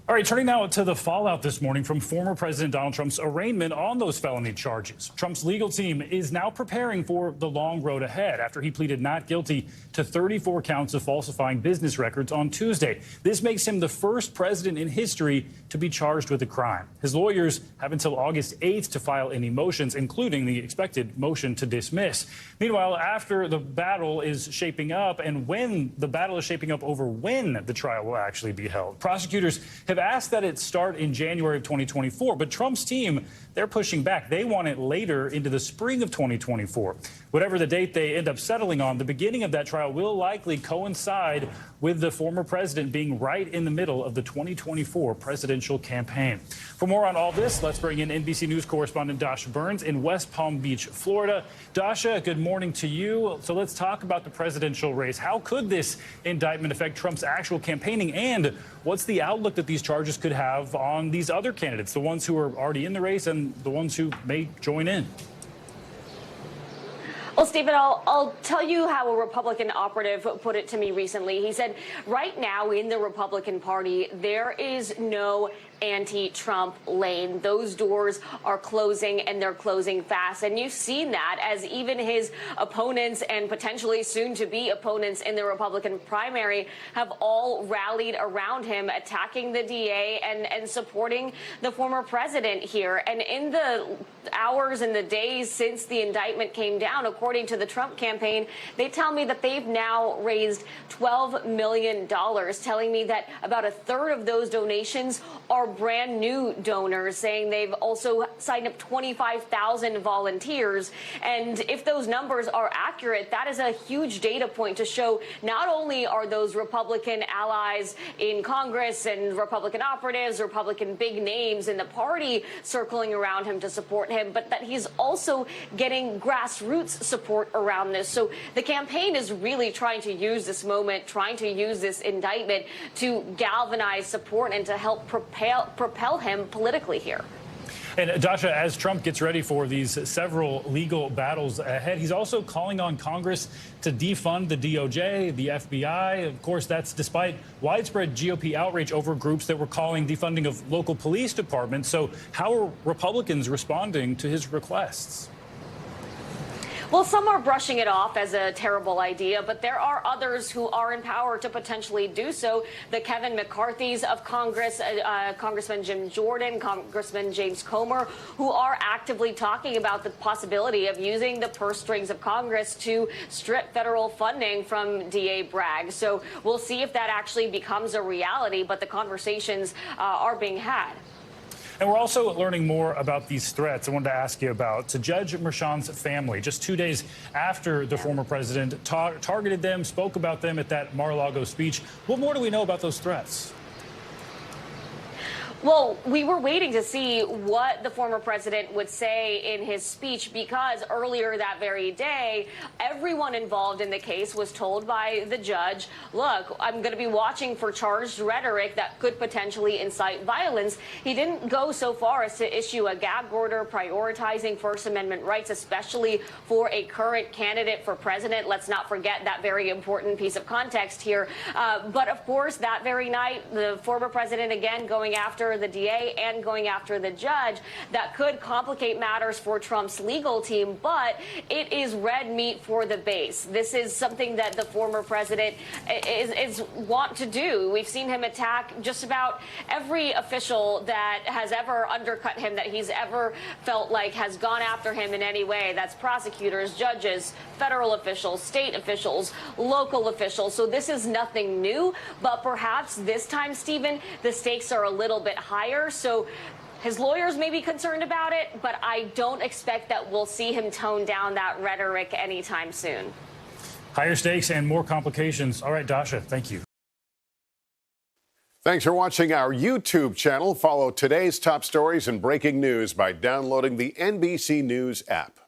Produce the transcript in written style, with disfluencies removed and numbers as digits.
All right, turning now to the fallout this morning from former President Donald Trump's arraignment on those felony charges. Trump's legal team is now preparing for the long road ahead after he pleaded not guilty to 34 counts of falsifying business records on Tuesday. This makes him the first president in history to be charged with a crime. His lawyers have until August 8th to file any motions, including the expected motion to dismiss. Meanwhile, after the battle is shaping up and when the battle is shaping up over when the trial will actually be held, prosecutors have asked that it start in January of 2024, but Trump's team, they're pushing back. They want it later into the spring of 2024. Whatever the date they end up settling on, the beginning of that trial will likely coincide with the former president being right in the middle of the 2024 presidential campaign. For more on all this, let's bring in NBC News correspondent Dasha Burns in West Palm Beach, Florida. Dasha, good morning to you. So let's talk about the presidential race. How could this indictment affect Trump's actual campaigning, and what's the outlook that these charges could have on these other candidates, the ones who are already in the race and the ones who may join in? Well, Stephen, I'll tell you how a Republican operative put it to me recently. He said, right now in the Republican Party, there is no anti-Trump lane. Those doors are closing, and they're closing fast. And you've seen that as even his opponents and potentially soon-to-be opponents in the Republican primary have all rallied around him, attacking the DA and supporting the former president here. And in the hours and the days since the indictment came down, according to the Trump campaign, they tell me that they've now raised $12 million, telling me that about a third of those donations are brand new donors, saying they've also signed up 25,000 volunteers. And if those numbers are accurate, that is a huge data point to show not only are those Republican allies in Congress and Republican operatives, Republican big names in the party circling around him to support him, but that he's also getting grassroots support around this. So the campaign is really trying to use this moment, trying to use this indictment to galvanize support and to help propel him politically here. And Dasha, as Trump gets ready for these several legal battles ahead, he's also calling on Congress to defund the DOJ, the FBI. Of course, that's despite widespread GOP outrage over groups that were calling defunding of local police departments. So how are Republicans responding to his requests? Well, some are brushing it off as a terrible idea, but there are others who are in power to potentially do so. The Kevin McCarthys of Congress, Congressman Jim Jordan, Congressman James Comer, who are actively talking about the possibility of using the purse strings of Congress to strip federal funding from DA Bragg. So we'll see if that actually becomes a reality, but the conversations are being had. And we're also learning more about these threats I wanted to ask you about to Judge Merchan's family. Just 2 days after the former president targeted them, spoke about them at that Mar-a-Lago speech. What more do we know about those threats? Well, we were waiting to see what the former president would say in his speech, because earlier that very day, everyone involved in the case was told by the judge, look, I'm going to be watching for charged rhetoric that could potentially incite violence. He didn't go so far as to issue a gag order prioritizing First Amendment rights, especially for a current candidate for president. Let's not forget that very important piece of context here. But of course, that very night, the former president again going after the DA and going after the judge. That could complicate matters for Trump's legal team, but it is red meat for the base. This is something that the former president is want to do. We've seen him attack just about every official that has ever undercut him, that he's ever felt like has gone after him in any way. That's prosecutors, judges, federal officials, state officials, local officials. So this is nothing new, but perhaps this time, Stephen, the stakes are a little bit higher. So his lawyers may be concerned about it, but I don't expect that we'll see him tone down that rhetoric anytime soon. Higher stakes and more complications. All right, Dasha, thank you. Thanks for watching our YouTube channel. Follow today's top stories and breaking news by downloading the NBC News app.